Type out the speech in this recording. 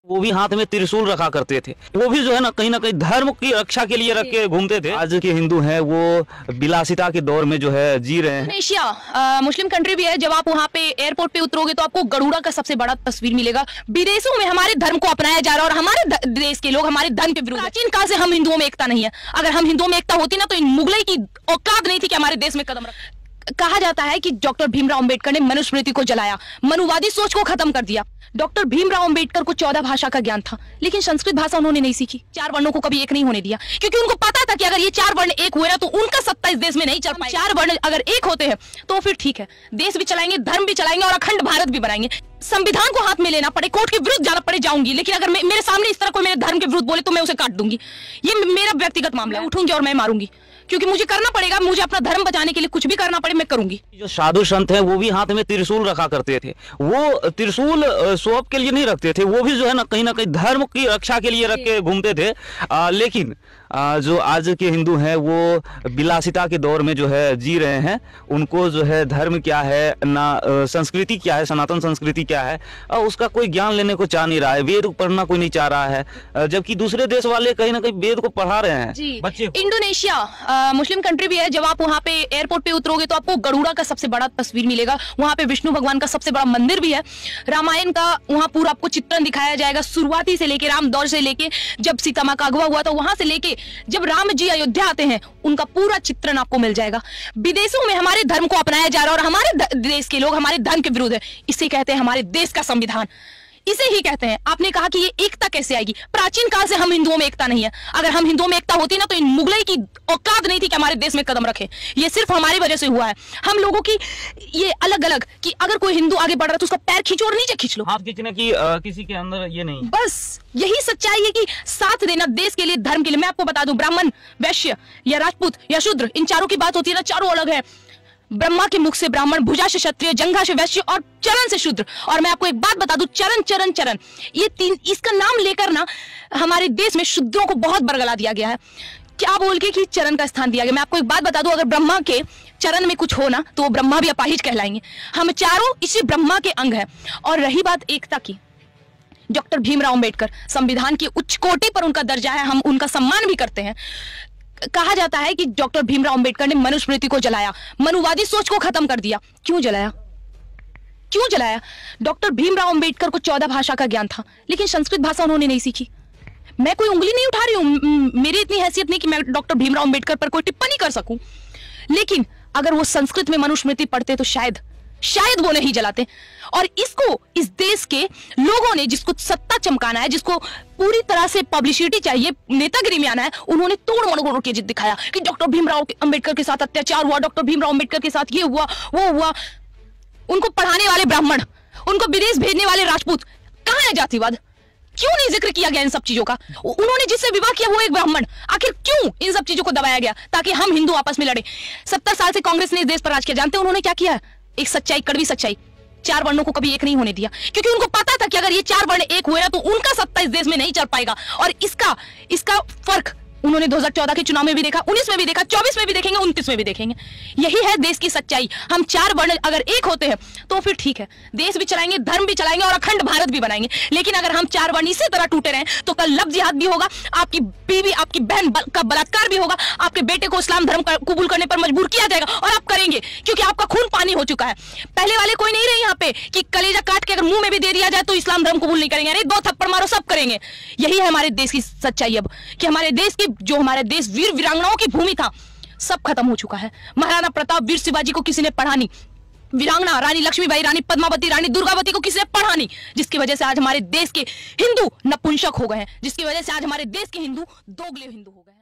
वो भी हाथ में त्रिशूल रखा करते थे। वो भी जो है ना कहीं धर्म की रक्षा के लिए रख के घूमते थे। आज के हिंदू हैं वो विलासिता के दौर में जो है जी रहे हैं। इंडोनेशिया मुस्लिम कंट्री भी है। जब आप वहाँ पे एयरपोर्ट पे उतरोगे तो आपको गरुड़ा का सबसे बड़ा तस्वीर मिलेगा। विदेशों में हमारे धर्म को अपनाया जा रहा है और हमारे देश के लोग हमारे धर्म के विरुद्ध। प्राचीन काल से हम हिंदुओं में एकता नहीं है। अगर हम हिंदुओं में एकता होती ना तो इन मुगलई की औकात नहीं थी कि हमारे देश में कदम रख। कहा जाता है कि डॉक्टर भीमराव अंबेडकर ने मनुस्मृति को जलाया, मनुवादी सोच को खत्म कर दिया। डॉक्टर भीमराव अंबेडकर को 14 भाषा का ज्ञान था, लेकिन संस्कृत भाषा उन्होंने नहीं सीखी। 4 वर्णों को कभी एक नहीं होने दिया, क्योंकि उनको पता था कि अगर ये 4 वर्ण एक हुए ना तो उनका सत्ता इस देश में नहीं चल पाएगी। 4 वर्ण अगर एक होते हैं तो फिर ठीक है, देश भी चलाएंगे, धर्म भी चलाएंगे और अखंड भारत भी बनाएंगे। संविधान को हाथ में लेना पड़े, कोर्ट के विरुद्ध जाना पड़े, जाऊंगी, लेकिन अगर मेरे सामने इस तरह कोई मेरे धर्म के विरुद्ध बोले तो मैं उसे काट दूंगी। ये मेरा व्यक्तिगत मामला है, उठूंगी और मैं मारूंगी, क्योंकि मुझे करना पड़ेगा। मुझे अपना धर्म बचाने के लिए कुछ भी करना पड़े मैं करूंगी। जो साधु संत हैं वो भी हाथ में त्रिशूल रखा करते थे। वो त्रिशूल शो के लिए नहीं रखते थे, वो भी जो है ना कहीं धर्म की रक्षा के लिए रख के घूमते थे। लेकिन जो आज के हिंदू हैं वो विलासिता के दौर में जो है जी रहे हैं। उनको जो है धर्म क्या है ना संस्कृति क्या है, सनातन संस्कृति क्या है, उसका कोई ज्ञान लेने को चाह नहीं रहा है। वेद पढ़ना कोई नहीं चाह रहा है, जबकि दूसरे देश वाले कहीं ना कहीं वेद को पढ़ा रहे हैं बच्चे। इंडोनेशिया मुस्लिम कंट्री भी है। जब आप वहाँ पे एयरपोर्ट पे उतरोगे तो आपको गरुड़ा का सबसे बड़ा तस्वीर मिलेगा। वहाँ पे विष्णु भगवान का सबसे बड़ा मंदिर भी है। रामायण का वहाँ पूरा आपको चित्रण दिखाया जाएगा, शुरुआती से लेके राम दौर से लेके जब सीता माँ का अगवा हुआ था वहां से लेके जब राम जी अयोध्या आते हैं उनका पूरा चित्रण आपको मिल जाएगा। विदेशों में हमारे धर्म को अपनाया जा रहा है और हमारे देश के लोग हमारे धर्म के विरुद्ध है। इसे कहते हैं हमारे देश का संविधान, इसे ही कहते हैं। आपने कहा कि ये एकता कैसे आएगी? प्राचीन काल से हम हिंदुओं में एकता नहीं है। अगर हम हिंदुओं में एकता होती ना तो इन मुगलई की औकात नहीं थी कि हमारे देश में कदम रखे। ये सिर्फ हमारी वजह से हुआ है। हम लोगों की ये अलग अलग कि अगर कोई हिंदू आगे बढ़ रहा है तो उसका पैर खींचो और नीचे खींच लो। हाथ खींचने की किसी के अंदर ये नहीं। बस यही सच्चाई है कि साथ देना देश के लिए, धर्म के लिए। मैं आपको बता दूं, ब्राह्मण, वैश्य या राजपूत या शूद्र, इन चारों की बात होती है ना, चारों अलग है। ब्रह्मा के मुख से ब्राह्मण, भुजा से क्षत्रिय, जंघा से वैश्य और चरण से शूद्र। और मैं आपको एक बात बता दूं, चरण चरण चरण, ये 3, इसका नाम लेकर ना हमारे देश में शूद्रों को बहुत बरगला दिया गया है। क्या बोल के कि चरण का स्थान दिया गया? मैं आपको एक बात बता दूं, अगर ब्रह्मा के चरण में कुछ हो ना तो वो ब्रह्मा भी अपाहिज कहलाएंगे। हम चारों इसी ब्रह्मा के अंग है। और रही बात एकता की, डॉक्टर भीमराव अंबेडकर संविधान की उच्च कोटि पर उनका दर्जा है, हम उनका सम्मान भी करते हैं। कहा जाता है कि डॉक्टर भीमराव अंबेडकर ने मनुस्मृति को जलाया, मनुवादी सोच को खत्म कर दिया। क्यों जलाया? क्यों जलाया? डॉक्टर भीमराव अंबेडकर को 14 भाषा का ज्ञान था, लेकिन संस्कृत भाषा उन्होंने नहीं सीखी। मैं कोई उंगली नहीं उठा रही हूं, मेरी इतनी हैसियत नहीं कि मैं डॉक्टर भीमराव अंबेडकर पर कोई टिप्पणी कर सकूं, लेकिन अगर वो संस्कृत में मनुस्मृति पढ़ते तो शायद वो नहीं जलाते। और इसको इस देश के लोगों ने, जिसको सत्ता चमकाना है, जिसको पूरी तरह से पब्लिसिटी चाहिए, नेतागिरी में आना है, उन्होंने तोड़ मरोड़ के जिद दिखाया कि डॉक्टर भीमराव अंबेडकर के साथ अत्याचार हुआ, डॉक्टर भीमराव अंबेडकर के साथ ये हुआ वो हुआ। उनको पढ़ाने वाले ब्राह्मण, उनको विदेश भेजने वाले राजपूत, कहाँ है जातिवाद? क्यों नहीं जिक्र किया गया इन सब चीजों का? उन्होंने जिससे विवाह किया वो एक ब्राह्मण। आखिर क्यों इन सब चीजों को दबाया गया? ताकि हम हिंदू आपस में लड़े। 70 साल से कांग्रेस ने इस देश पर राज किया। जानते हैं उन्होंने क्या किया? एक सच्चाई, कड़वी सच्चाई, 4 वर्णों को कभी एक नहीं होने दिया, क्योंकि उनको पता था कि अगर ये 4 वर्ण एक हुए ना तो उनका सत्ता इस देश में नहीं चल पाएगा। और इसका फर्क उन्होंने 2014 के चुनाव में भी देखा, 19 में भी देखा, 24 में भी देखेंगे, 29 में भी देखेंगे। यही है देश की सच्चाई। हम 4 वर्ण अगर एक होते हैं तो फिर ठीक है, देश भी चलाएंगे, धर्म भी चलाएंगे और अखंड भारत भी बनाएंगे। लेकिन अगर हम 4 वर्ण इसी तरह टूटे रहे तो कल लव जिहाद भी होगा, आपकी बीवी, आपकी बहन का बलात्कार भी होगा, आपके बेटे को इस्लाम धर्म कबूल करने पर मजबूर किया जाएगा और आप करेंगे, क्योंकि आपका खून पानी हो चुका है। पहले वाले कोई नहीं रहे यहाँ पे कि कलेजा काट के अगर मुंह में भी दे दिया जाए तो इस्लाम धर्म कबूल नहीं करेंगे। अरे 2 थप्पड़ मारो, सब करेंगे। यही है हमारे देश की सच्चाई अब, कि हमारे देश की, जो हमारे देश वीर वीरांगनाओं की भूमि था, सब खत्म हो चुका है। महाराणा प्रताप, वीर शिवाजी को किसी ने पढ़ा नहीं, वीरांगना रानी लक्ष्मीबाई, रानी पद्मावती, रानी दुर्गावती को किसी ने पढ़ा नहीं, जिसकी वजह से आज हमारे देश के हिंदू नपुंसक हो गए हैं, जिसकी वजह से आज हमारे देश के हिंदू दोगले हिंदू हो गए हैं।